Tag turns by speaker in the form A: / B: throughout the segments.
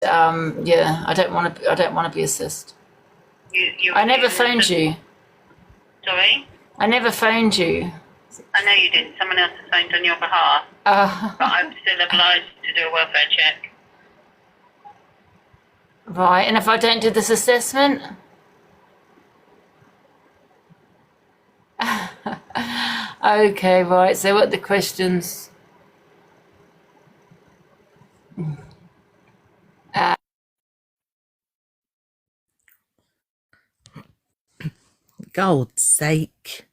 A: Yeah, I don't want to. I don't want to be assist. I never phoned you.
B: Sorry?
A: I never phoned you.
B: I know you didn't. Someone else has phoned on your behalf. But I'm still obliged to do a welfare check.
A: Right, and if I don't do this assessment? Okay, right, so what are the questions?
C: God's sake.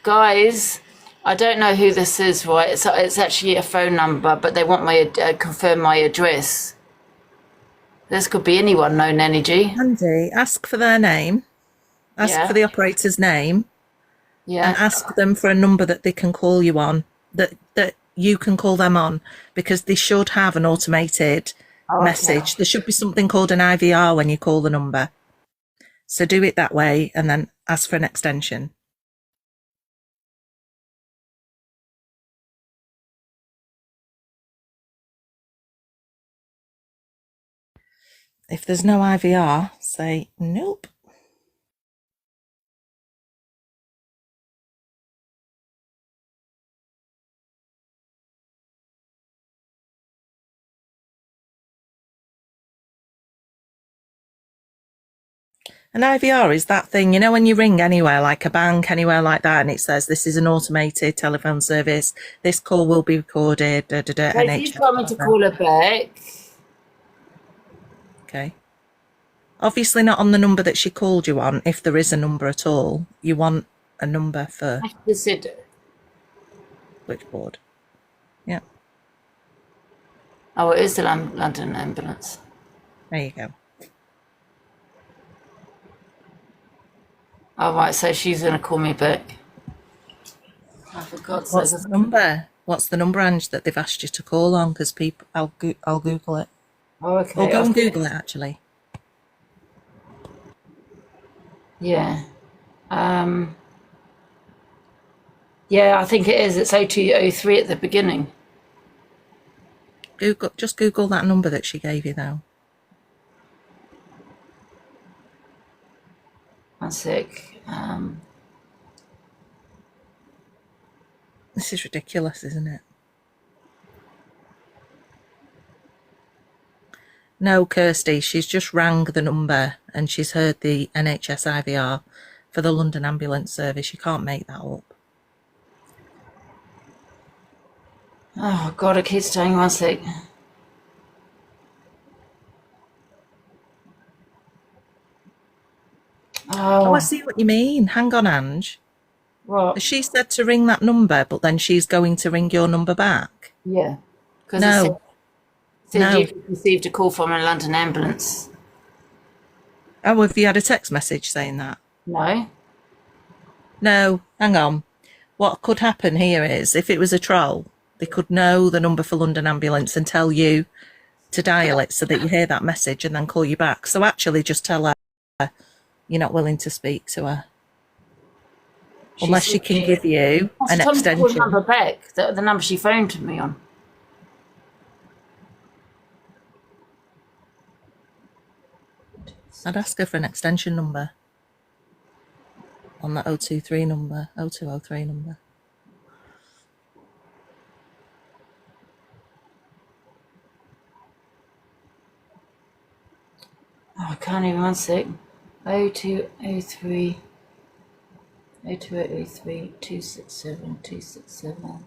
A: Guys, I don't know who this is, right? It's actually a phone number, but they want my confirm my address. This could be anyone, known energy.
C: Andy, ask for their name. Ask for the operator's name.
A: Yeah.
C: And ask them for a number that they can call you on, that you can call them on, because they should have an automated message. There should be something called an IVR when you call the number. So do it that way and then ask for an extension. If there's no IVR, say nope. An IVR is that thing, you know, when you ring anywhere, like a bank, anywhere like that, and it says this is an automated telephone service, this call will be recorded,
A: NHS. She's coming to call her back.
C: Okay. Obviously not on the number that she called you on, if there is a number at all. You want a number for switchboard. Yeah.
A: Oh, it is the London ambulance.
C: There you go.
A: All right, so she's going to call me back. I forgot.
C: What's the number? What's the number, Ange, that they've asked you to call on? Because people, I'll Google it.
A: Oh, okay.
C: Or go and Google it, actually.
A: Yeah. Yeah, I think it is. It's 0203 at the beginning.
C: Just Google that number that she gave you, though.
A: One sec.
C: This is ridiculous, isn't it? No, Kirsty, she's just rang the number and she's heard the NHS IVR for the London Ambulance Service. You can't make that up.
A: Oh, God, it keeps saying 1 sec.
C: Oh, I see what you mean. Hang on, Ange.
A: What?
C: She said to ring that number, but then she's going to ring your number back.
A: Yeah.
C: No.
A: No. You've received a call from a London ambulance.
C: Oh, have you had a text message saying that?
A: No.
C: No, hang on. What could happen here is, if it was a troll, they could know the number for London Ambulance and tell you to dial it so that you hear that message and then call you back. So actually just tell her you're not willing to speak to her. Unless she can give you an extension.
A: Call the number back, the number she phoned me on.
C: I'd ask her for an extension number on that 023 number, 0203 number.
A: Oh, I can't even, 1 sec. 0203. 02803 267 267.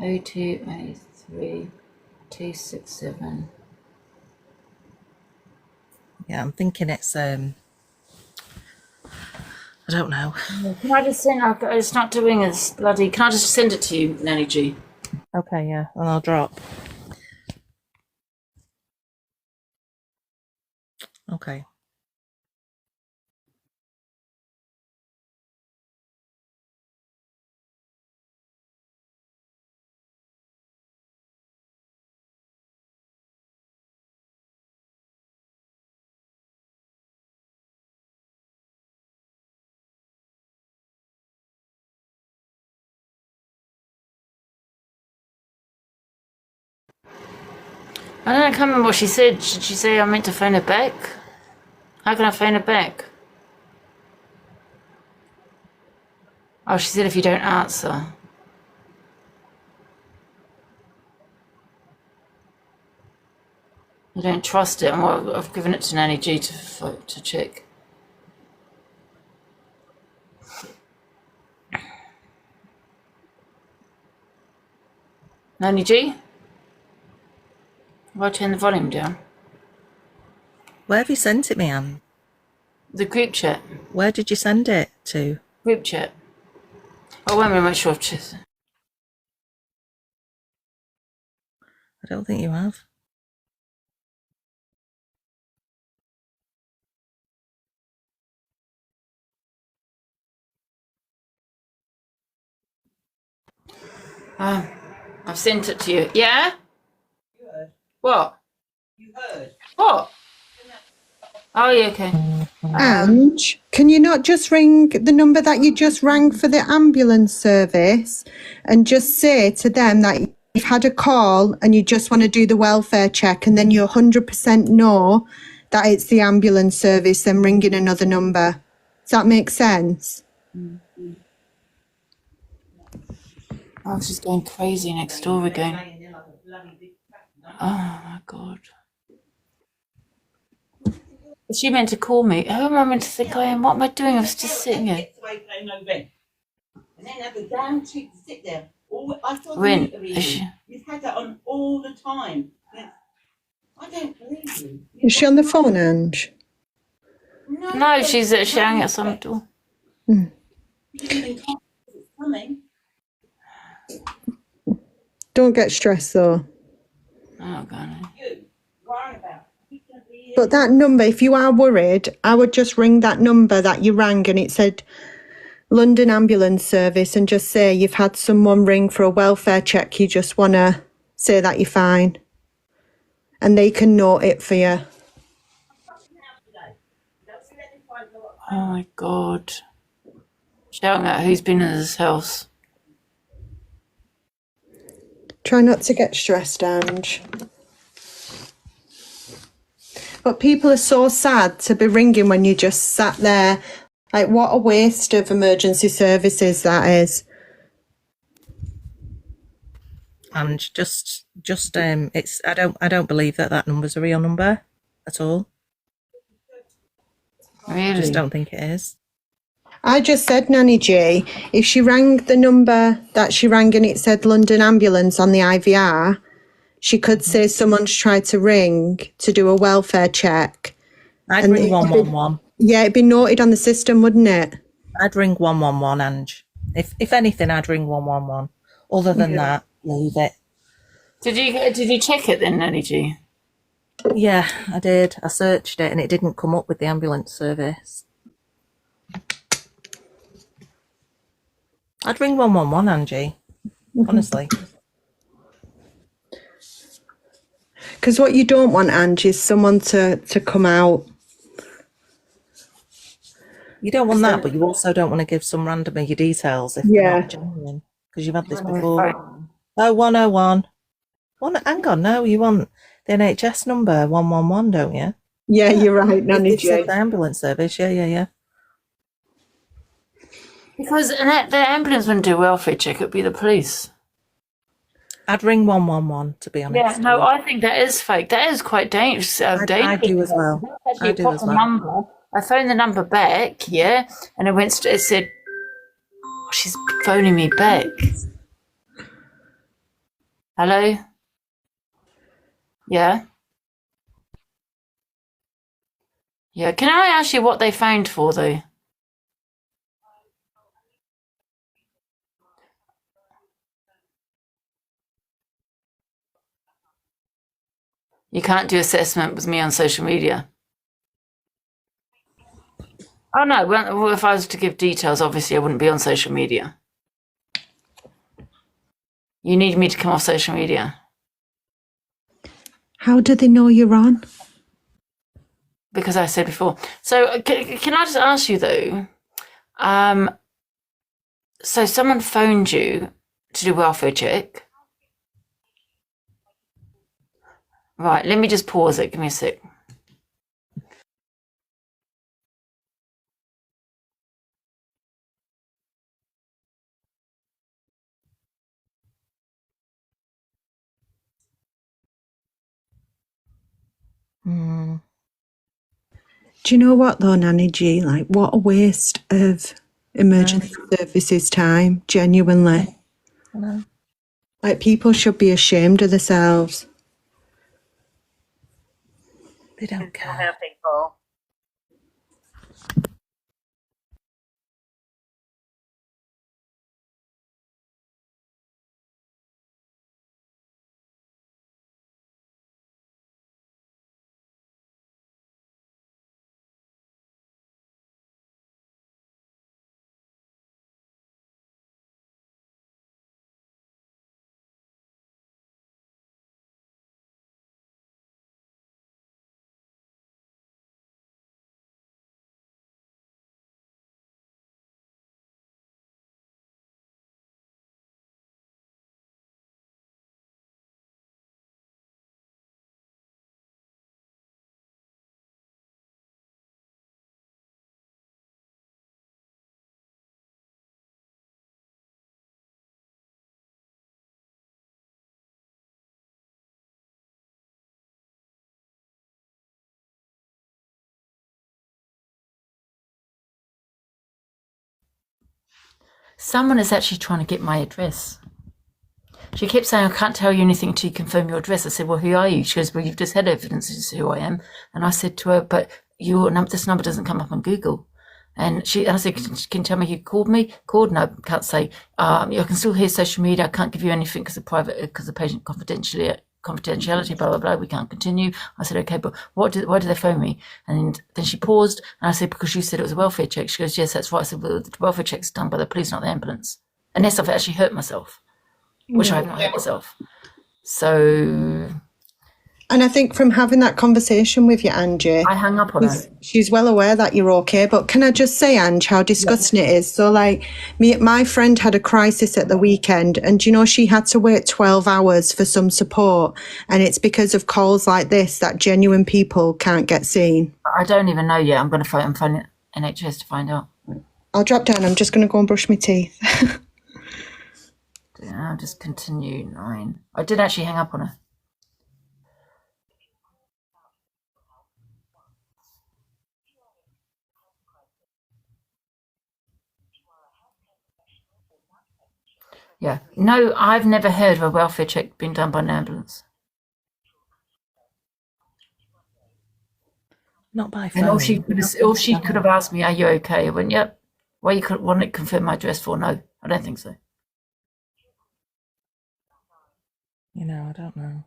A: 02803 267.
C: Yeah, I'm thinking it's I don't know.
A: Can I just send? It's not doing this bloody. Can I just send it to you, Nanny G?
C: Okay, yeah, and I'll drop. Okay.
A: I don't know, I can't remember what she said. Should she say I meant to phone her back? How can I phone her back? Oh, she said if you don't answer. I don't trust it. I've given it to Nanny G to check. Nanny G? Have I turned the volume down?
C: Where have you sent it me, Anne?
A: The group chat.
C: Where did you send it to?
A: Group chat. Oh, wait a minute, make sure I've checked.
C: I don't think you have.
A: I've sent it to you. Yeah?
D: You heard.
A: What?
D: You heard.
A: What? Oh, yeah, okay.
E: Ange, can you not just ring the number that you just rang for the ambulance service and just say to them that you've had a call and you just want to do the welfare check, and then you 100% know that it's the ambulance service, then ringing another number? Does that make sense?
A: Oh, she's going crazy next door again. Oh, my God. Is she meant to call me? Who am I meant to think I am? What am I doing? I was just sitting here.
D: And then have the damn cheek to sit there. I thought
A: When?
D: you've had that on all the time. I don't believe you.
E: Is she on the phone, Ange?
A: No, she's shouting at some door.
D: You didn't even comment it's coming.
E: Don't get stressed though.
A: Oh, God.
D: You worrying about.
E: But that number, if you are worried, I would just ring that number that you rang and it said London Ambulance Service and just say you've had someone ring for a welfare check. You just want to say that you're fine. And they can note it for you.
A: Oh, my God. Shouting at who's been in this house.
E: Try not to get stressed, Ange. But people are so sad to be ringing when you just sat there. Like, what a waste of emergency services that is.
C: And just it's I don't believe that number's a real number at all.
A: Really?
C: I just don't think it is.
E: I just said, Nanny G, if she rang the number that she rang and it said London Ambulance on the IVR, she could say someone's tried to ring to do a welfare check.
C: I'd ring 111.
E: Yeah, it'd be noted on the system, wouldn't it?
C: I'd ring 111, Ange. If anything, I'd ring 111. Other than that, leave it.
A: Did you check it then, Nanny G?
C: Yeah, I did. I searched it and it didn't come up with the ambulance service. I'd ring 111, Angie. Honestly.
E: Because what you don't want, Angie, is someone to come out.
C: You don't want that, but you also don't want to give some randomer your details if they're not genuine. Because you've had this before. Oh, 101. Hang on, no, you want the NHS number 111, don't you?
E: Yeah, you're right, Nanny
C: It's
E: J.
C: the ambulance service, yeah.
A: Because the ambulance wouldn't do a welfare check, it'd be the police.
C: I'd ring 111, to be honest.
A: Yeah, no, I think that is fake. That is quite dangerous.
C: I do as well.
A: That's actually a proper number I phoned the number back, yeah, and it said, oh, she's phoning me back. Hello? Yeah? Yeah, can I ask you what they phoned for, though? You can't do assessment with me on social media. Oh, no, well, if I was to give details, obviously I wouldn't be on social media. You need me to come off social media.
E: How do they know you're on?
A: Because I said before. So can I just ask you, though, so someone phoned you to do welfare check. Right, let me just pause it. Give me a sec.
C: Mm,
E: Do you know what though, Nanny G? Like, what a waste of emergency services time, genuinely.
C: I know.
E: Like, people should be ashamed of themselves.
C: They don't
B: Mental
C: care.
B: health people.
A: Someone is actually trying to get my address. She kept saying, I can't tell you anything until you confirm your address. I said, well, who are you? She goes, well, you've just had evidence as to who I am. And I said to her, but this number doesn't come up on Google. And I said, can you tell me who called me? Called? No, can't say. I can still hear social media. I can't give you anything because of patient confidentiality, blah, blah, blah. We can't continue. I said, okay, but why did they phone me? And then she paused and I said, because you said it was a welfare check. She goes, yes, that's right. I said, well, the welfare check's done by the police, not the ambulance. Unless I've actually hurt myself, which I have not hurt myself. So
E: And I think from having that conversation with you, Angie,
A: I hung up on her.
E: she's well aware that you're okay. But can I just say, Ange, how disgusting it is? So, like, my friend had a crisis at the weekend, and you know, she had to wait 12 hours for some support. And it's because of calls like this that genuine people can't get seen.
A: I don't even know yet. I'm going to phone NHS to find out.
E: I'll drop down. I'm just going to go and brush my teeth.
A: I'll just continue 9. I did actually hang up on her. Yeah. No, I've never heard of a welfare check being done by an ambulance.
C: Not by phone.
A: And all she could have asked me, are you okay? I went, yep. Why you could want to confirm my address for? No, I don't think so.
C: You know, I don't know.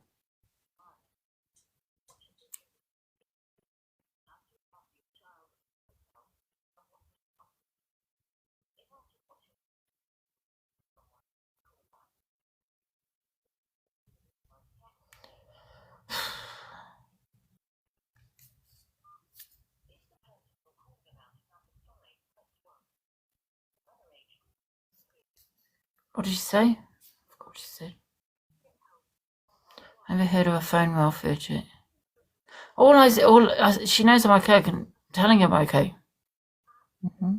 A: What did she say? I forgot what she said. Never heard of a phone welfare check. She knows I'm okay. I can telling her I'm okay.
C: Mm-hmm.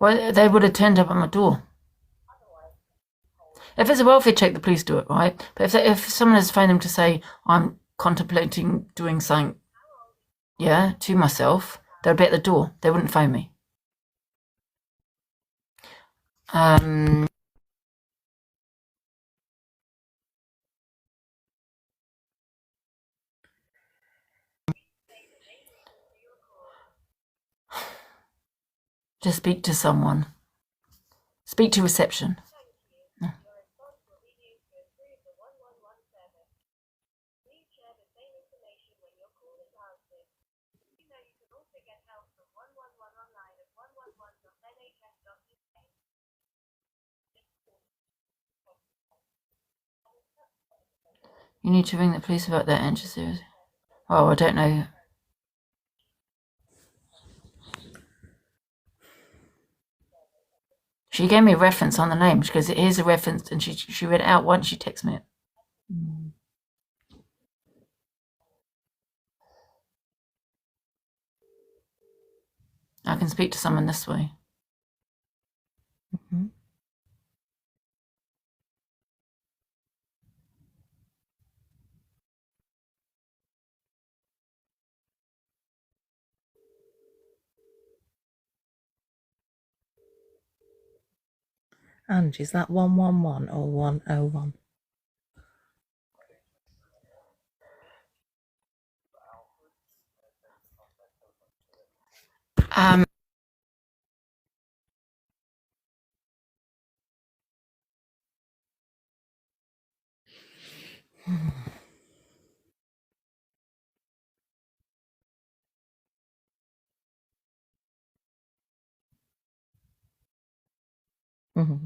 A: Well, they would have turned up at my door. If it's a welfare check, the police do it, right? But if someone has phoned them to say, I'm contemplating doing something, to myself, they'll be at the door. They wouldn't phone me. Just speak to someone. Speak to reception. You need to ring the police about that, Angie. Seriously. Oh, I don't know. She gave me a reference on the name. She goes, here's a reference, and she read it out once. She texted me it. I can speak to someone this way.
C: Mm-hmm. Angie, is that 111 or 101? Mm-hmm.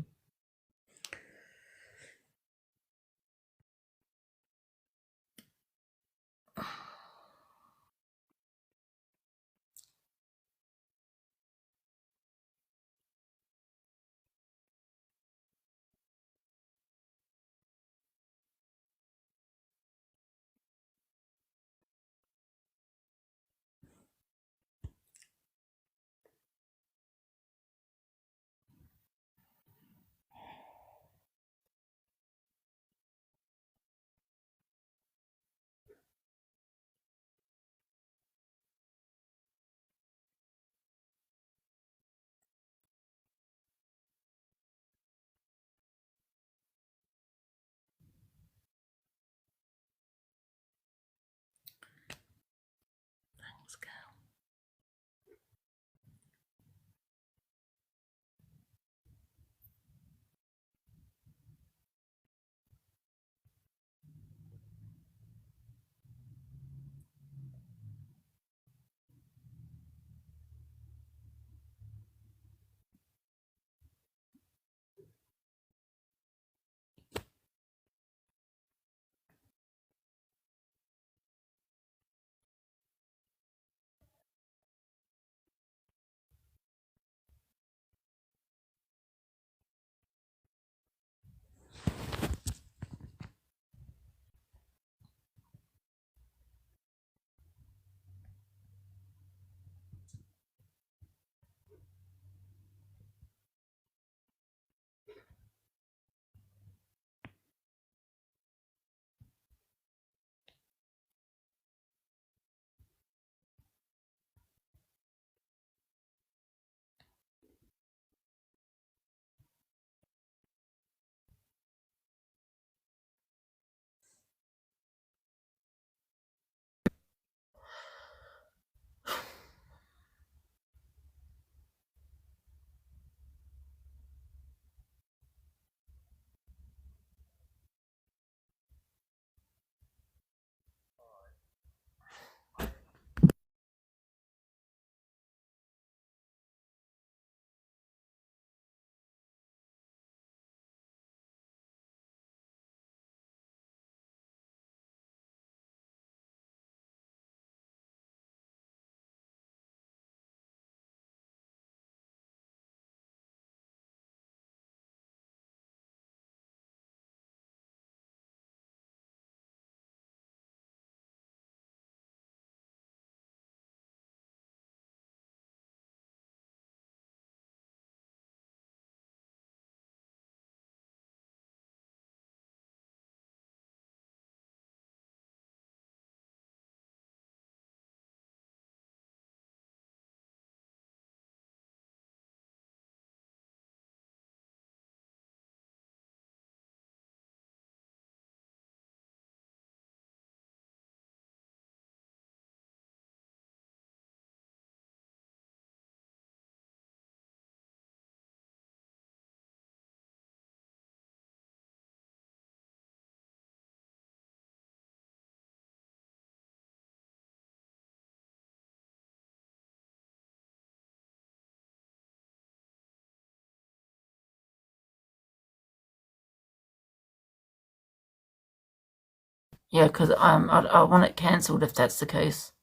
A: Yeah, because I want it cancelled if that's the case.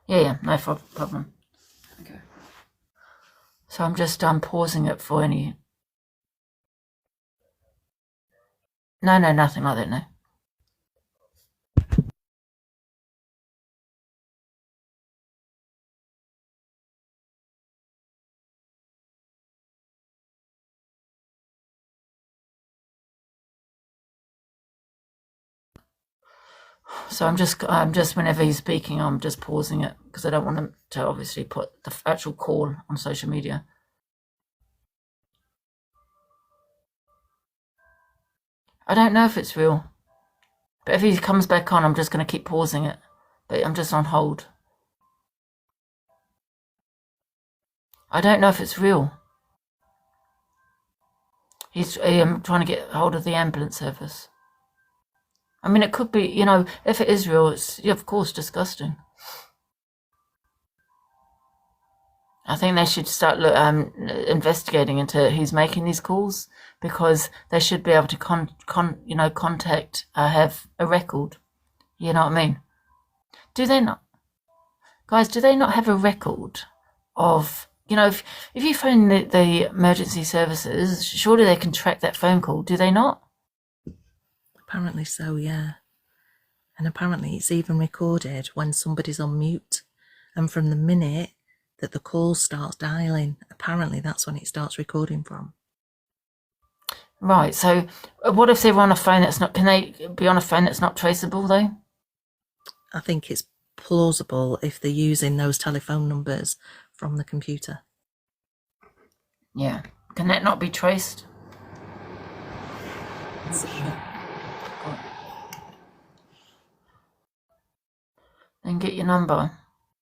A: Yeah, no problem. Okay. So I'm just pausing it for any. No, nothing like that. No. So I'm just whenever he's speaking, I'm just pausing it because I don't want him to obviously put the actual call on social media. I don't know if it's real, but if he comes back on, I'm just going to keep pausing it. But I'm just on hold. I don't know if it's real. He's trying to get hold of the ambulance service. I mean, it could be, if it is real, it's, of course, disgusting. I think they should start investigating into who's making these calls, because they should be able to contact, have a record. You know what I mean? Do they not? Guys, do they not have a record of, if you phone the emergency services, surely they can track that phone call, do they not?
C: Apparently so, yeah. And apparently it's even recorded when somebody's on mute. And from the minute that the call starts dialing, apparently that's when it starts recording from.
A: Right, so what if they're on a phone that's not, can they be on a phone that's not traceable though?
C: I think it's plausible if they're using those telephone numbers from the computer.
A: Yeah. Can that not be traced? Then get your number.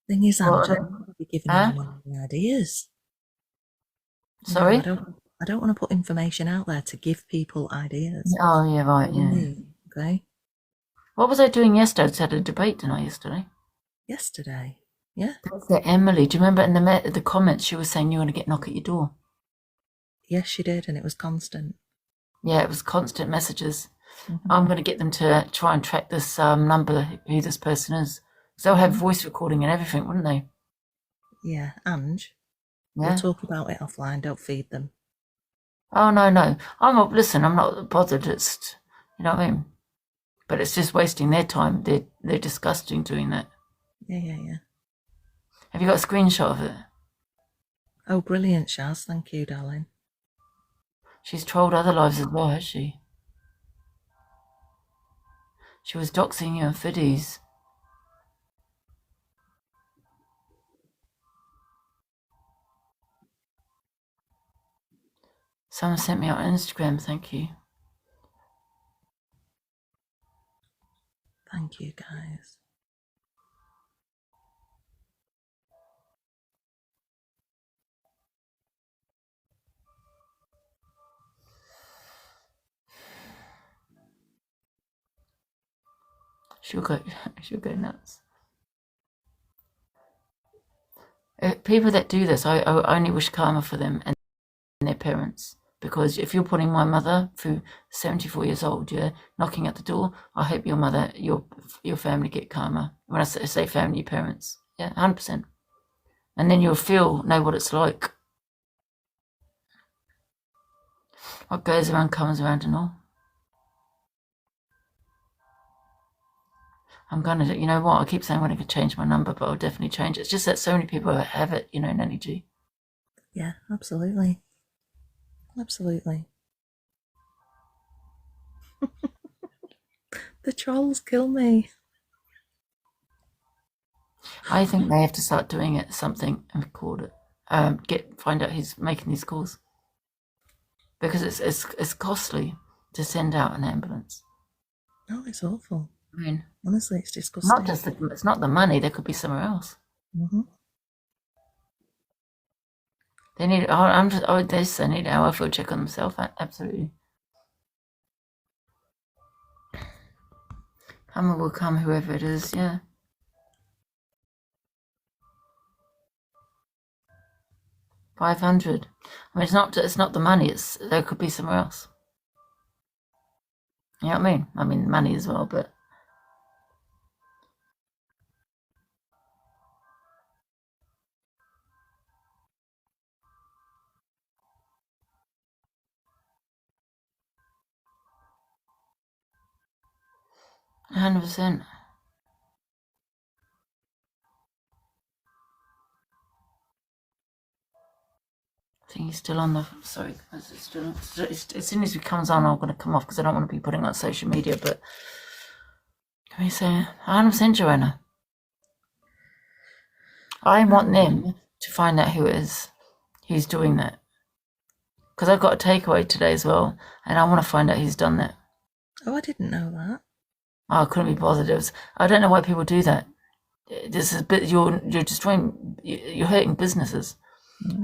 C: Thing is,
A: Well,
C: Angie, I don't want to be giving anyone any ideas.
A: Sorry?
C: No, I don't want to put information out there to give people ideas.
A: Oh, yeah, right, yeah.
C: Okay.
A: What was I doing yesterday? I just had a debate, didn't I, yesterday?
C: Yesterday, yeah.
A: Emily, do you remember in the comments she was saying you want to get knock at your door?
C: Yes, she did, and it was constant.
A: Yeah, it was constant messages. Mm-hmm. I'm going to get them to try and track this number, who this person is. So they'll have voice recording and everything, wouldn't they?
C: Yeah, Ange.
A: Yeah.
C: We'll talk about it offline. Don't feed them.
A: Oh, no. I'm not bothered. It's, you know what I mean? But it's just wasting their time. They're disgusting doing that.
C: Yeah.
A: Have you got a screenshot of it?
C: Oh, brilliant, Shaz. Thank you, darling.
A: She's trolled other lives as well, has she? She was doxing you on Fiddies. Someone sent me on Instagram, thank you.
C: Thank you, guys.
A: She'll go nuts. People that do this, I only wish karma for them and their parents. Because if you're putting my mother through 74 years old, yeah, knocking at the door, I hope your mother, your family get karma. When I say family, your parents. Yeah, 100%. And then you'll know what it's like. What goes around comes around and all. I'm gonna, you know what? I keep saying I'm gonna change my number, but I'll definitely change it. It's just that so many people have it, Nanny G.
C: Yeah, absolutely. Absolutely. The trolls kill me.
A: I think they have to start doing it something and record it. Find out who's making these calls, because it's costly to send out an ambulance.
C: Oh, it's awful.
A: I mean,
C: honestly, it's disgusting.
A: It's not the money. There could be somewhere else.
C: Mm-hmm.
A: They need. They need an hour for a check on themselves. Absolutely. Karma will come, whoever it is. Yeah. $500. I mean, it's not the money. There could be somewhere else. You know what I mean? I mean, money as well, but. %. I think he's still on the. Sorry, it's still. As soon as he comes on, I'm going to come off because I don't want to be putting on social media. But can we say 100%, Joanna? I want them to find out who it is who's doing that, because I've got a takeaway today as well, and I want to find out who's done that.
C: Oh, I didn't know that.
A: Oh, I couldn't be bothered. I don't know why people do that. This is, but you're destroying, you're hurting businesses.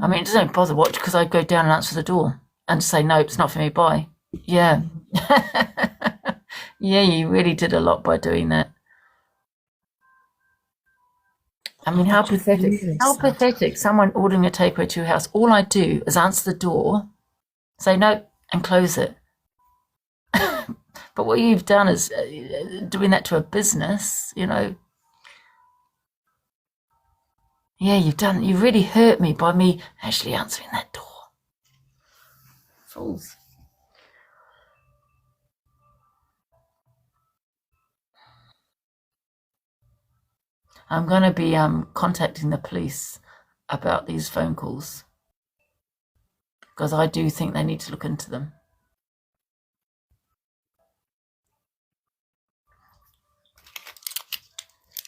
A: I mean, it doesn't bother what, because I go down and answer the door and say, no, it's not for me, bye. Yeah. Yeah, you really did a lot by doing that. I mean, how pathetic.
C: Really
A: How
C: sad.
A: pathetic. Someone ordering a takeaway to your house. All I do is answer the door, say no, and close it. But what you've done is doing that to a business, you know. Yeah, you really hurt me by me actually answering that door. Fools. I'm going to be contacting the police about these phone calls, because I do think they need to look into them.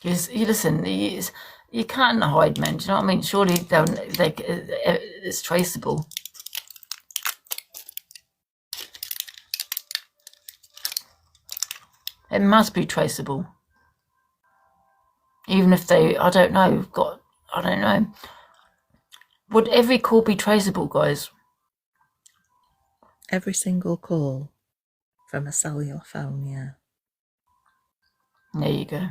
A: You listen, you can't hide men, do you know what I mean? Surely it's traceable. It must be traceable. Even if they, I don't know. Would every call be traceable, guys?
C: Every single call from a cellular phone, yeah.
A: There you go.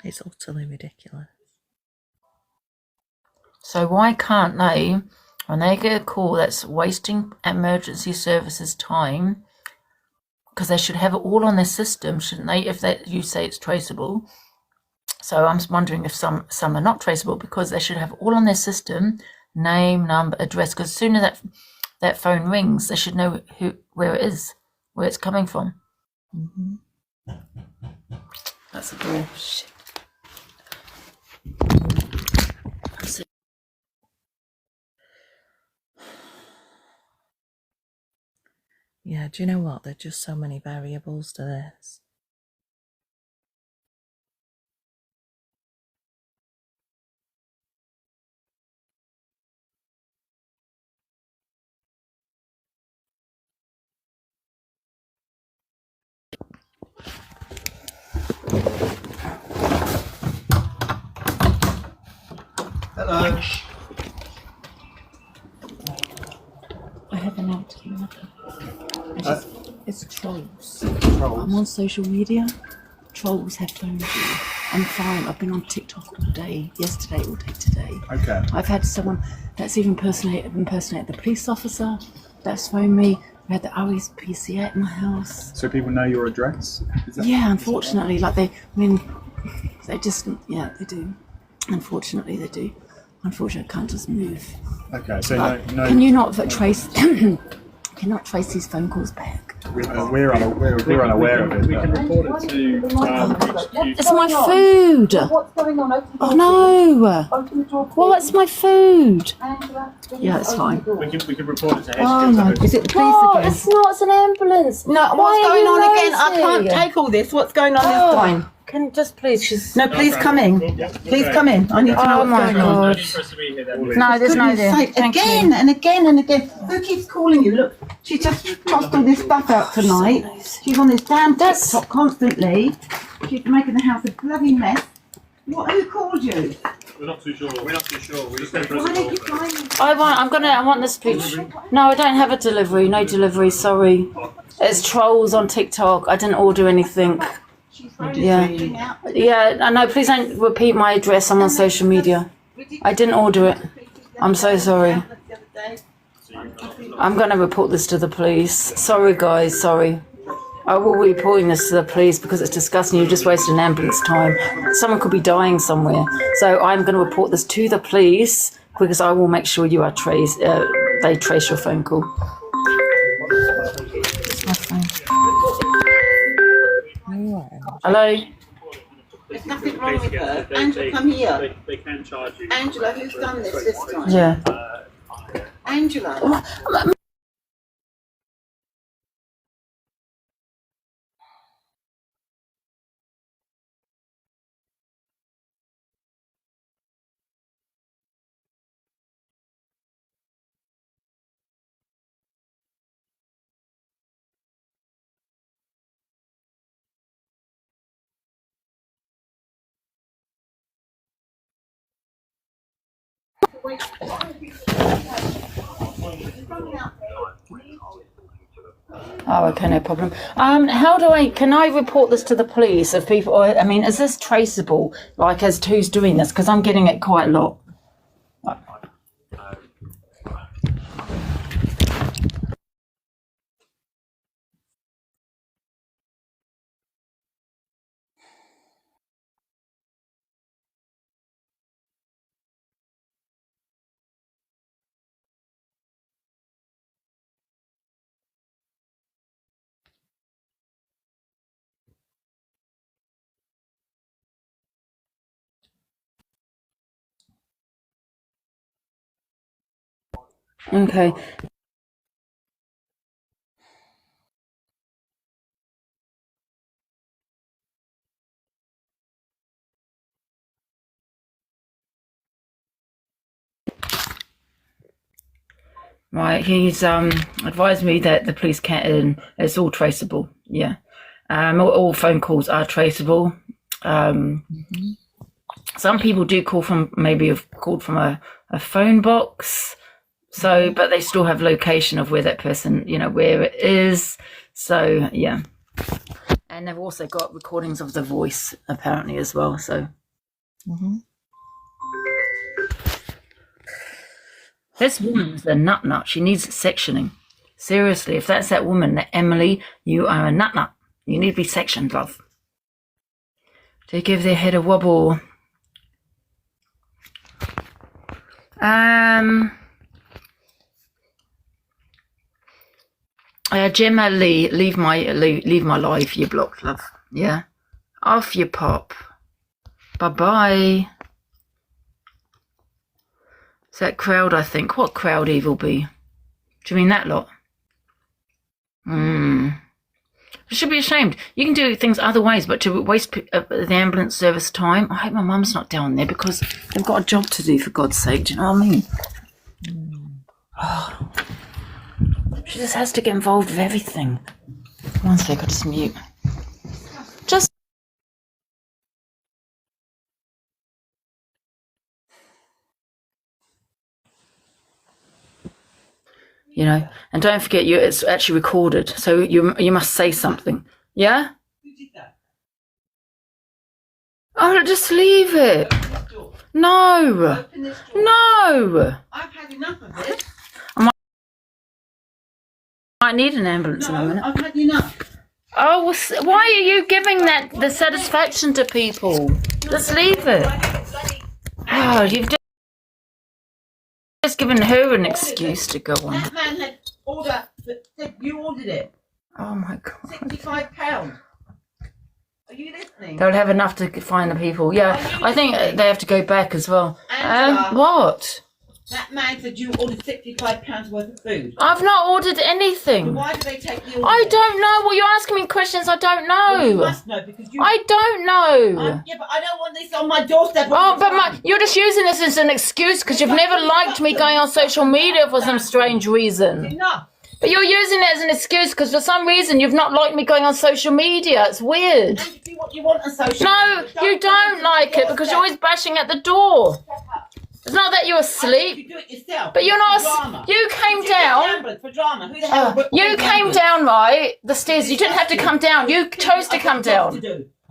C: It's utterly ridiculous.
A: So why can't they, when they get a call that's wasting emergency services time, because they should have it all on their system, shouldn't they, if you say it's traceable? So I'm wondering if some are not traceable, because they should have it all on their system, name, number, address, because as soon as that phone rings, they should know where it is, where it's coming from.
C: Mm-hmm.
A: That's a bullshit.
C: Yeah, do you know what? There are just so many variables to this.
F: Hello.
A: I have an alternative. It's trolls.
F: Trolls.
A: I'm on social media. Trolls have phoned you. I'm fine. I've been on TikTok all day. Yesterday, all day today.
F: Okay.
A: I've had someone that's even impersonated the police officer that's phoned me. We had the RSPCA at my house.
F: So people know your address? Is that,
A: Yeah, unfortunately, they do. Unfortunately, they do. Unfortunately, I can't just move.
F: Okay, so no.
A: Can you not trace? Cannot trace these phone calls back?
F: We're unaware of it.
G: We can report it to HQ.
A: It's my food.
H: What's going on? Open the door.
A: Oh no!
H: Open the door.
A: Well, it's my food.
H: Angela,
A: Yeah, it's fine.
G: We can report it to HQ.
A: Oh no!
D: Is it the police
A: No,
D: again?
A: it's not. It's an ambulance.
D: No,
A: Why
D: what's
A: are
D: going
A: you
D: on again? I can't
A: nosy?
D: take all this. What's going on
A: Oh.
D: this time?
A: Can just please? She's
D: No, please come in. Please come in. I need to know
A: Oh
D: what's
A: my
D: going on.
A: God.
G: No need for us to be here then.
A: no. There's no
D: Goodness
A: there.
D: sake,
A: Thank
D: again
A: you.
D: and again and again. Who keeps calling you? Look, she just tossed all this stuff out tonight. She's on this damn
A: That's-
D: TikTok constantly. She's making the house a bloody mess. Who called you?
G: We're not too sure. We're not too sure. We just
D: Why don't you find me?
A: I want this picture. No, I don't have a delivery. No delivery. Sorry. It's trolls on TikTok. I didn't order anything. Yeah. Yeah, I know. Please don't repeat my address. I'm on social media. I didn't order it. I'm so sorry. I'm going to report this to the police. Sorry, guys, sorry. I will be reporting this to the police because it's disgusting. You just wasted an ambulance time. Someone could be dying somewhere. So I'm going to report this to the police because I will make sure you are they trace your phone call. Hello?
D: There's nothing wrong with her. Angela, come here.
G: They can charge you.
D: Angela, who's done this time?
A: Yeah.
D: Angela.
A: Oh, okay, no problem. Can I report this to the police if people, I mean, is this traceable, like as to who's doing this? Because I'm getting it quite a lot. Okay. Right, he's advised me that the police can't, it's all traceable, yeah. All phone calls are traceable. Some people do call from, maybe have called from a phone box, so, but they still have location of where that person, where it is, so, yeah. And they've also got recordings of the voice, apparently, as well, so. This woman is a nut. She needs sectioning. Seriously, if that's that woman, that Emily, you are a nut. You need to be sectioned, love. To give their head a wobble. Gemma Lee, leave my life. You're blocked, love. Yeah. Off you pop. Bye-bye. It's that crowd, I think. What crowd Evil be? Do you mean that lot? You should be ashamed. You can do things other ways, but to waste the ambulance service time. I hope my mum's not down there because they've got a job to do, for God's sake. Do you know what I mean? Oh. She just has to get involved with everything. One sec, I'll just mute. Just. And don't forget, it's actually recorded, so you must say something. Yeah?
D: Who did that?
A: Oh, just leave it. No.
D: Open this door.
A: No.
D: I've had enough of this.
A: I need an ambulance in a minute.
D: I've had enough.
A: Oh, well, why are you giving the satisfaction to people? Just leave it. Oh, you've just given her an excuse to go on.
D: That man had you ordered it.
A: Oh my God.
D: £65. Are you listening?
A: They'll have enough to find the people. Yeah, I think they have to go back as well.
D: Angela.
A: What?
D: That man said you ordered £65 worth of food.
A: I've not ordered anything.
D: Why do they take the order?
A: I don't know. Well, you're asking me questions I don't know.
D: Well, you must know because you.
A: I don't know.
D: Yeah, but I don't want this on my doorstep.
A: Oh, but you're just using this as an excuse because you've never liked me going on social media for some strange reason.
D: Enough.
A: But you're using it as an excuse because for some reason you've not liked me going on social media. It's weird.
D: And do what you want on social
A: No,
D: media.
A: you don't like it because you're always bashing at the door. It's not that you're asleep.
D: You do it yourself.
A: But you're not.
D: Drama.
A: You came
D: You
A: down.
D: for drama. Who the hell?
A: You came down, right? The stairs. You didn't have to come down. You chose to come down.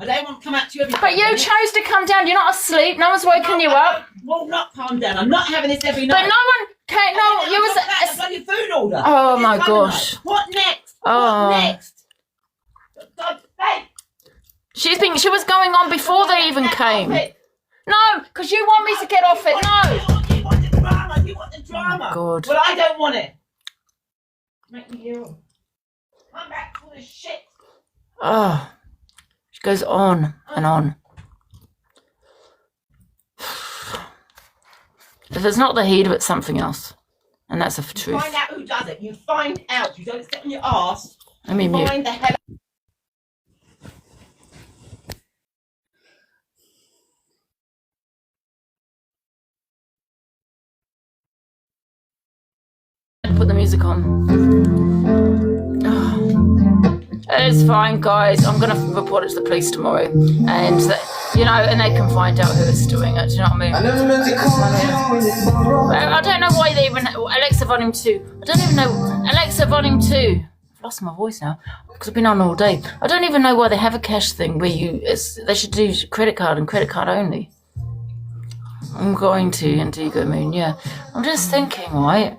D: I don't want to come out to you every
A: But you
D: minute.
A: chose to come down. You're not asleep. No one's woken you up.
D: Well, not calm down. I'm not having this every
A: But
D: night.
A: no one came. No, you was.
D: That's a bloody food order.
A: Oh,
D: This
A: my
D: time of
A: gosh.
D: night. What next?
A: Oh.
D: What next? God, hey,
A: She was going on before they even
D: get
A: came.
D: off it.
A: No, because you want me to get off it. No.
D: You want the drama. You want the drama.
A: Oh, God.
D: Well, I don't want it. Make me ill. I'm back full of shit.
A: Oh, she goes on and on. If it's not the heat of it, something else, and that's the truth.
D: Find out who does it. You find out. You don't sit on your arse.
A: I mean, mute.
D: Find the hell.
A: Put the music on. Oh. It's fine, guys. I'm gonna report it to the police tomorrow, and and they can find out who is doing it. Do you know what I mean? I don't know why they even Alexa Volume 2. I don't even know Alexa Volume 2. I've lost my voice now because I've been on all day. I don't even know why they have a cash thing where they should do credit card and credit card only. I'm going to Indigo Moon. Yeah, I'm just thinking, right?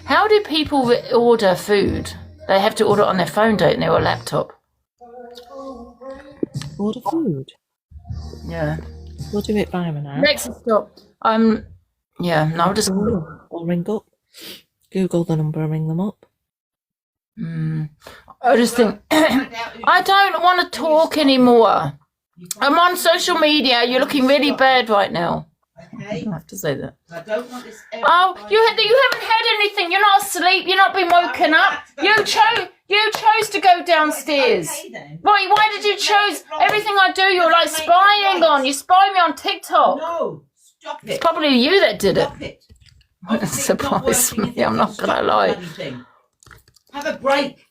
A: How do people order food? They have to order it on their phone, don't they, or a laptop?
C: Order food.
A: Yeah.
C: We'll do it via an app.
A: Next stop. Yeah, no, I'll just.
C: Or ring up. Google the number and ring them up.
A: I just think I don't want to talk anymore. I'm on social media. You're looking really bad right now.
D: Okay.
A: I have to say that.
D: I don't want this.
A: Oh, you haven't had anything. You're not asleep. You're not been woken up. You chose to go downstairs.
D: Okay, then.
A: Why did you choose? Everything I do, you're like spying on. You spy me on TikTok.
D: No, stop it.
A: It's probably you that did it.
D: Stop it.
A: It surprised me. I'm not gonna lie.
D: Have a break.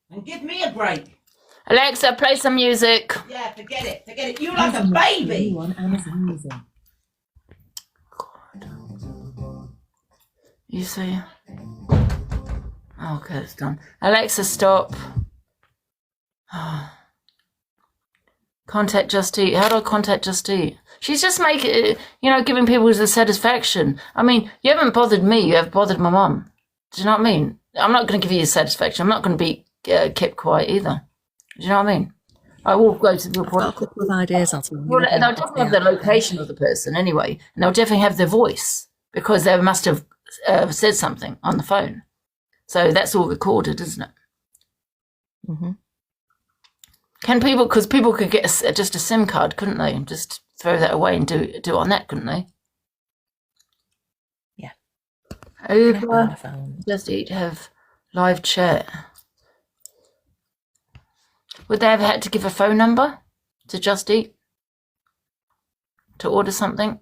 D: And give me a break.
A: Alexa, play some music.
D: Yeah, forget it. Forget it. You're like a baby.
C: On Amazon Music.
A: You see? Okay, it's done. Alexa, stop. Contact Just Eat. How do I contact Just Eat? She's just making, giving people the satisfaction. I mean, you haven't bothered me. You have bothered my mum. Do you know what I mean? I'm not going to give you the satisfaction. I'm not going to be kept quiet either. Do you know what I mean? I will go to the report.
C: I've got a couple of ideas. I'll tell you.
A: Well, they'll definitely have the location of the person anyway, and they'll definitely have their voice because they must have said something on the phone. So that's all recorded, isn't it?
C: Mm-hmm.
A: Can people? Because people could get just a SIM card, couldn't they? And just throw that away and do it on that, couldn't they?
C: Yeah.
A: Uber, Just Eat have live chat. Would they ever had to give a phone number to Just Eat to order something?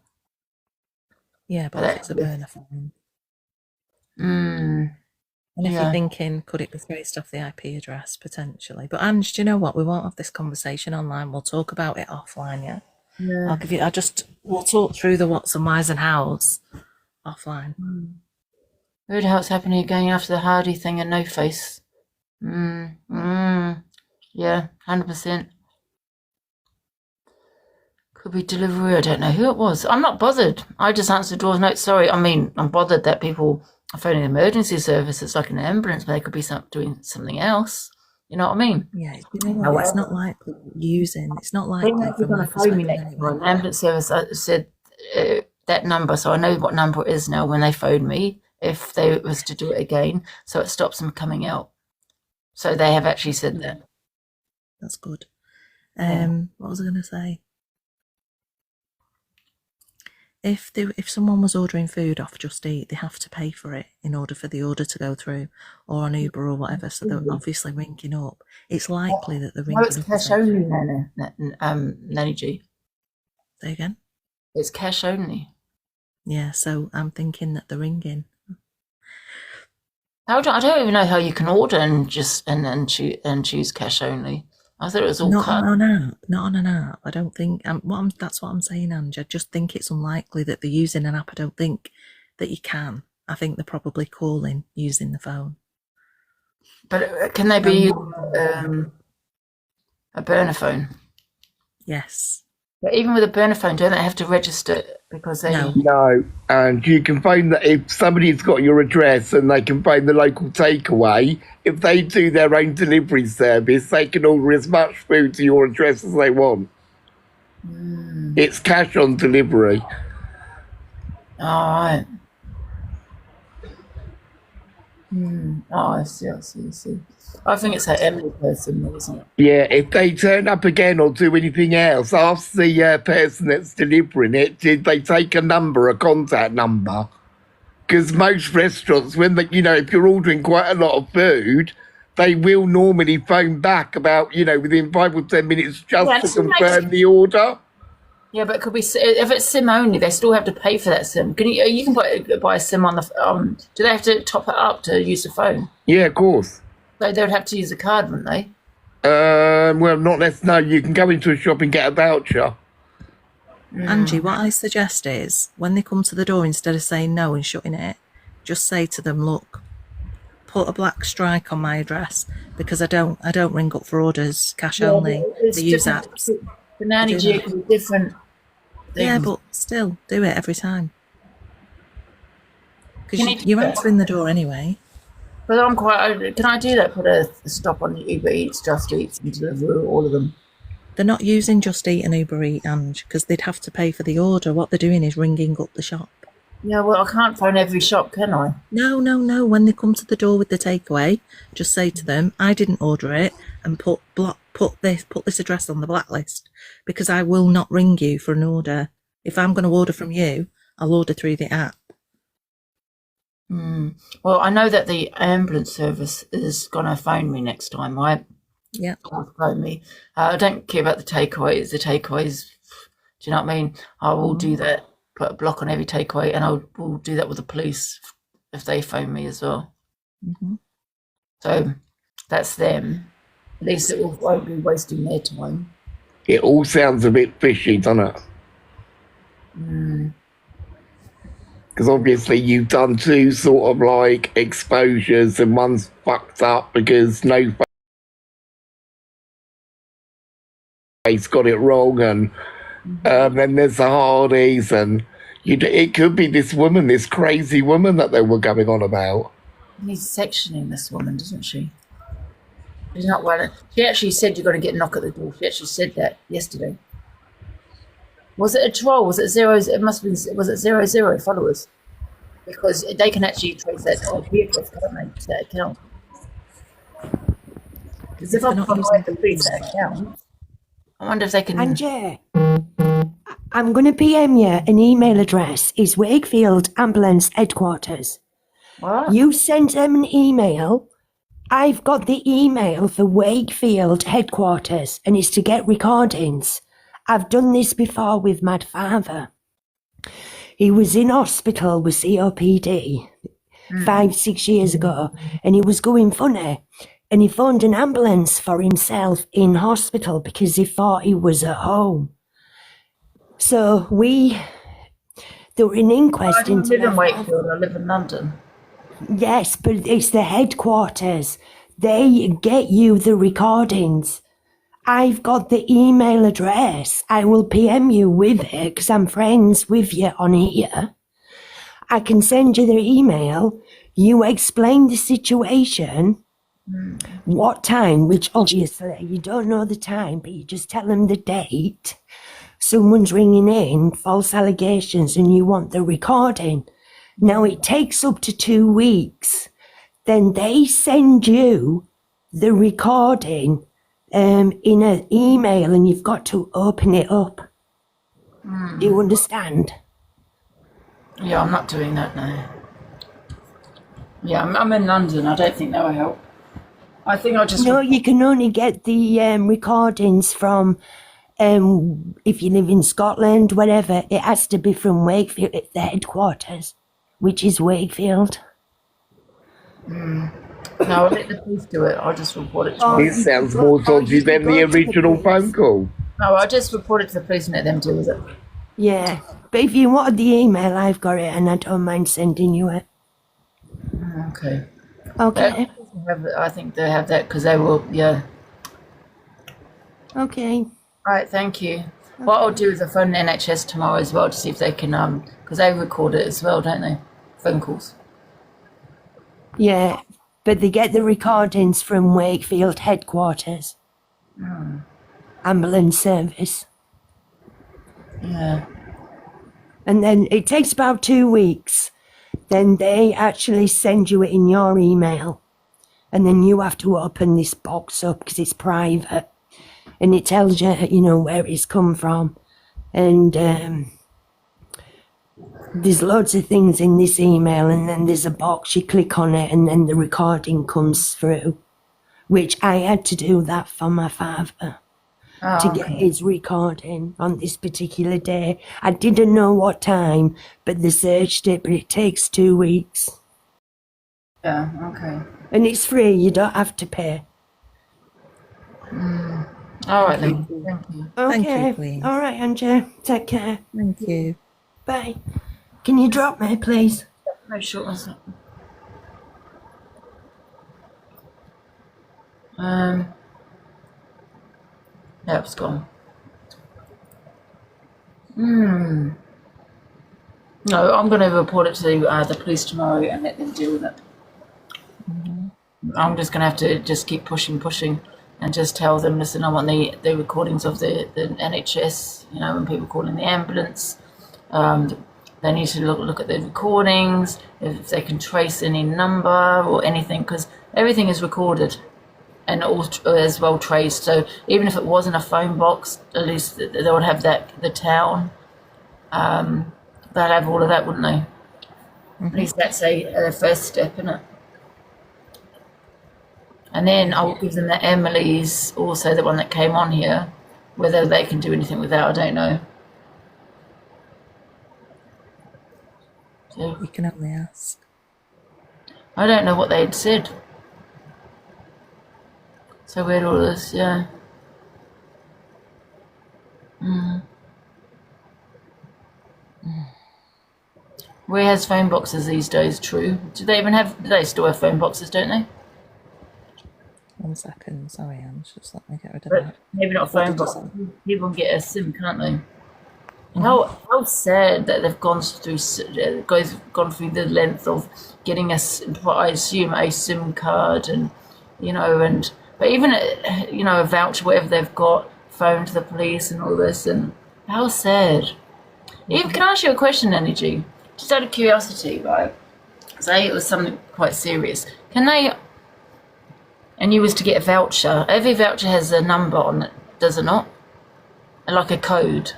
C: Yeah, but it's a burner phone.
A: Mm.
C: And if
A: Yeah.
C: you're thinking, could it be based off the IP address potentially? But Ange, do you know what? We won't have this conversation online. We'll talk about it offline. Yeah.
A: Yeah.
C: We'll talk through the what's and whys and hows offline.
A: Weird how it's happening again after the Hardy thing and No Face. Yeah, 100%. Could be delivery. I don't know who it was. I'm not bothered. I just answered Doors note. Sorry. I mean, I'm bothered that people are phoning the emergency service. It's like an ambulance, but they could be doing something else. You know what I mean?
C: Yeah, you know what? It's not likely using. It's not likely.
A: They're going to phone me next time. Ambulance service said that number, so I know what number it is now when they phone me if they was to do it again, so it stops them coming out. So they have actually said that.
C: That's good. What was I going to say? If someone was ordering food off Just Eat, they have to pay for it in order for the order to go through, or on Uber or whatever. So they're obviously rinking up. It's likely that they're rinking up.
A: It's cash only, Nanny G.
C: Say again.
A: It's cash only.
C: Yeah, so I'm thinking that they're ringing.
A: I don't even know how you can order and just and choose cash only. I thought it was all
C: Not
A: cut.
C: on an app. Not on an app. I don't think. That's what I'm saying, Ange. I just think it's unlikely that they're using an app. I don't think that you can. I think they're probably calling using the phone.
A: But can they be a burner phone?
C: Yes.
A: But even with a burner phone, don't they have to register because they?
C: No.
H: No, and you can phone that if somebody's got your address and they can phone the local takeaway. If they do their own delivery service, they can order as much food to your address as they want. It's cash on delivery.
A: All right. Oh, I see. I think it's that Emily person, though, isn't it?
H: Yeah, if they turn up again or do anything else, ask the person that's delivering it, did they take a number, a contact number? Because most restaurants, when they, if you're ordering quite a lot of food, they will normally phone back about, within 5 or 10 minutes just to confirm the order.
A: Yeah, but could we? If it's SIM only, they still have to pay for that SIM. Can you can buy a SIM on the? Do they have to top it up to use the phone?
H: Yeah, of course.
A: So they would have to use a card, wouldn't they?
H: Well, not less. No, you can go into a shop and get a voucher.
C: Angie, what I suggest is when they come to the door, instead of saying no and shutting it, just say to them, look, put a black strike on my address because I don't ring up for orders, cash only. They use apps.
A: The nanny G can be different.
C: Yeah, but still, do it every time. Because you're answering the door anyway.
A: But I'm quite. Can I do that? Put a stop on Uber Eats, Just Eat, and deliver all of them.
C: They're not using Just Eat and Uber Eat, Ange, because they'd have to pay for the order. What they're doing is ringing up the shop.
A: Yeah, well, I can't phone every shop, can I?
C: No. When they come to the door with the takeaway, just say to them, I didn't order it, and put this address on the blacklist, because I will not ring you for an order. If I'm going to order from you, I'll order through the app.
A: Well, I know that the ambulance service is going to phone me next time, right?
C: Yeah.
A: Phone me. I don't care about the takeaways. The takeaways, do you know what I mean? I will do that. Put a block on every takeaway, and will do that with the police if they phone me as well. So that's them. At least it won't be wasting their time.
H: It all sounds a bit fishy, doesn't it? Because obviously you've done two sort of like exposures, and one's fucked up because no face got it wrong, and then there's the Hardys, and it could be this woman, this crazy woman that they were going on about.
A: He's sectioning this woman, doesn't she? She's not well. She actually said you're going to get a knock at the door. She actually said that yesterday. Was it a troll? Was it zero? It must have been. Was it 00 followers? Because they can actually trace that IP address, can't they? To that account. Because if I'm following the police account, I wonder if they can.
I: Angie, I'm going to PM you an email address. Is Wakefield Ambulance Headquarters.
A: What?
I: You send them an email. I've got the email for Wakefield Headquarters, and it's to get recordings. I've done this before with my father. He was in hospital with COPD 5-6 years ago, and he was going funny, and he phoned an ambulance for himself in hospital because he thought he was at home. So there were an inquest
A: I don't
I: into
A: live in
I: my
A: Wakefield. I live in London.
I: Yes, but it's the headquarters. They get you the recordings. I've got the email address. I will PM you with it because I'm friends with you on here. I can send you the email. You explain the situation, what time, which obviously you don't know the time, but you just tell them the date. Someone's ringing in, false allegations, and you want the recording. Now it takes up to 2 weeks. Then they send you the recording in an email, and you've got to open it up. Do you understand?
A: Yeah, I'm not doing that now. Yeah, I'm in London. I don't think that will help. I think I'll just...
I: No, you can only get the recordings from, if you live in Scotland, whatever. It has to be from Wakefield. It's the headquarters, which is Wakefield.
A: No, I'll let the police do it. I'll just report it to
H: This sounds more dodgy than the original phone call.
A: No, I'll just report it to the police and let them deal with it.
I: Yeah, but if you wanted the email, I've got it, and I don't mind sending you it.
A: Okay.
I: Okay.
A: I think they have that because they will. Yeah.
I: Okay.
A: All right. Thank you. What I'll do is I'll phone the NHS tomorrow as well to see if they can because they record it as well, don't they? Phone calls.
I: Yeah, but they get the recordings from Wakefield headquarters. Ambulance service.
A: Yeah.
I: And then it takes about 2 weeks. Then they actually send you it in your email. And then you have to open this box up because it's private. And it tells you, you know, where it's come from. And there's loads of things in this email. And then there's a box, you click on it, and then the recording comes through. Which I had to do that for my father. To get his recording on this particular day. I didn't know what time, but they searched it, but it takes 2 weeks.
A: Yeah. Okay.
I: And it's free, you don't have to pay.
A: All right then. Thank you.
I: Okay.
C: Thank you, Queen.
I: All right, Angie. Take care.
C: Thank you.
I: Bye. Can you drop me, please?
A: No short one second. Yeah, it's gone. No, I'm going to report it to the police tomorrow and let them deal with it. I'm just going to have to just keep pushing and just tell them, listen, I want the recordings of the NHS, you know, when people call in the ambulance. They need to look at the recordings, if they can trace any number or anything, because everything is recorded and all as well traced. So even if it wasn't a phone box, at least they would have that, the town. They'd have all of that, wouldn't they? At least that's a first step, isn't it? And then I will give them the Emily's, also the one that came on here. Whether they can do anything with that, I don't know. So,
C: You can only ask.
A: I don't know what they had said. So weird all this, yeah. Where has phone boxes these days, true? Do they still have phone boxes, don't they?
C: 1 second. Sorry, Anne. Just let me get rid of
A: But
C: that.
A: maybe not a
C: What
A: phone
C: did you
A: box.
C: say?
A: People can get a SIM, can't they? How sad that they've gone through the length of getting I assume a SIM card and but even a voucher, whatever they've got, phone to the police and all this, and how sad. Even, can I ask you a question, Energy? Just out of curiosity, right? Say it was something quite serious. Can they? And you was to get a voucher. Every voucher has a number on it, does it not? Like a code.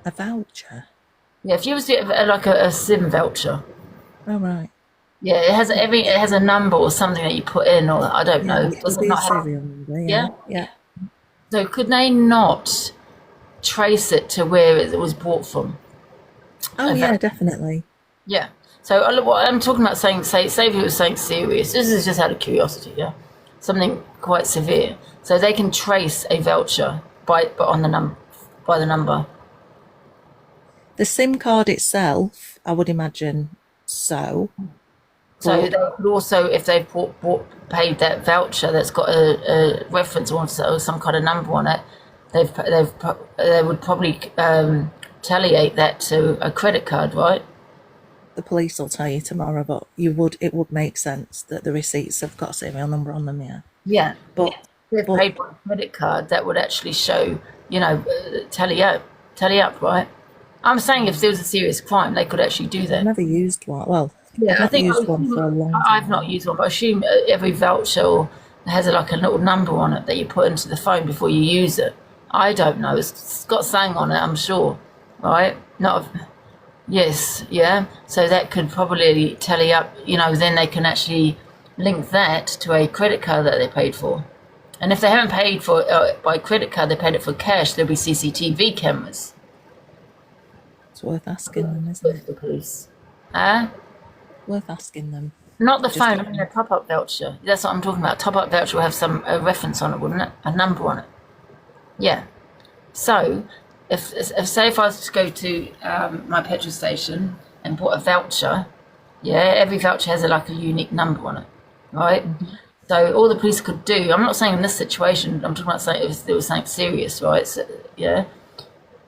C: A voucher?
A: Yeah, if you was to get a SIM voucher.
C: Oh, right.
A: Yeah, it has a number or something that you put in, or I don't know.
C: It
A: Does
C: would
A: it
C: be a
A: not have?
C: serial number,
A: Yeah?
C: Yeah.
A: So could they not trace it to where it was bought from?
C: Oh,
A: Okay.
C: yeah, definitely.
A: Yeah. So what I'm talking about, say if it was something serious. This is just out of curiosity, yeah. Something quite severe. So they can trace a voucher by the number.
C: The SIM card itself, I would imagine so.
A: So they could also, if they've paid that voucher that's got a reference or some kind of number on it, they would probably talliate that to a credit card, right?
C: The police will tell you tomorrow, but it would make sense that the receipts have got a serial number on them, yeah.
A: Yeah,
C: But
A: if they've paid by a credit card, that would actually show, tally up, right? I'm saying if there was a serious crime, they could actually do
C: I've
A: that.
C: never used one. Well,
A: Yeah,
C: I've not used one for a long time.
A: I've not used one, but I assume every voucher has a little number on it that you put into the phone before you use it. I don't know. It's got something on it, I'm sure, right? Yes, yeah. So that could probably tally up, then they can actually link that to a credit card that they paid for. And if they haven't paid for by credit card, they paid it for cash, there'll be CCTV cameras.
C: It's worth asking them, isn't it?
A: The police.
C: Worth asking them.
A: Not the
C: Just
A: phone,
C: get
A: I mean a top-up voucher. That's what I'm talking about. Top-up voucher will have a reference on it, wouldn't it? A number on it. Yeah. So, if I was to go to my petrol station and bought a voucher, yeah, every voucher has a unique number on it. right? So all the police could do, I'm not saying in this situation, I'm talking about saying if there was something serious, right? So, yeah,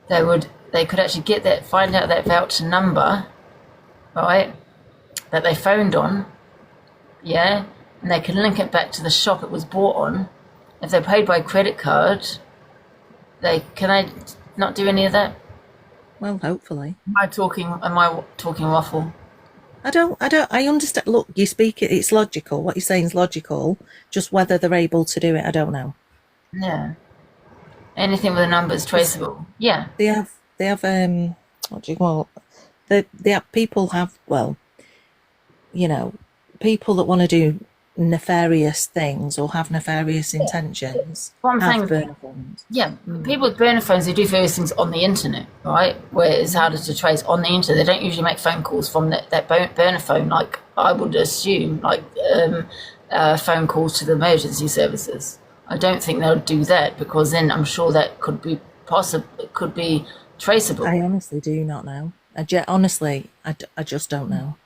A: they could actually find out that voucher number, right, that they phoned on, yeah, and they can link it back to the shop it was bought on. If they're paid by credit card, can they not do any of that?
C: Well, hopefully.
A: Am I talking waffle?
C: I understand. Look, you speak it, it's logical. What you're saying is logical. Just whether they're able to do it, I don't know.
A: Yeah. Anything with a number is traceable. Yeah.
C: They have, what do you call it? People have, well, you know, people that want to do nefarious things or have nefarious intentions
A: What I'm
C: have
A: saying,
C: burner phones.
A: yeah, people with burner phones, they do various things on the internet, right? Where it's harder to trace on the internet. They don't usually make phone calls from that burner phone, like I would assume, like phone calls to the emergency services. I don't think they'll do that because then I'm sure that could be possible. It could be traceable.
C: I honestly do not know. Honestly, I just don't know.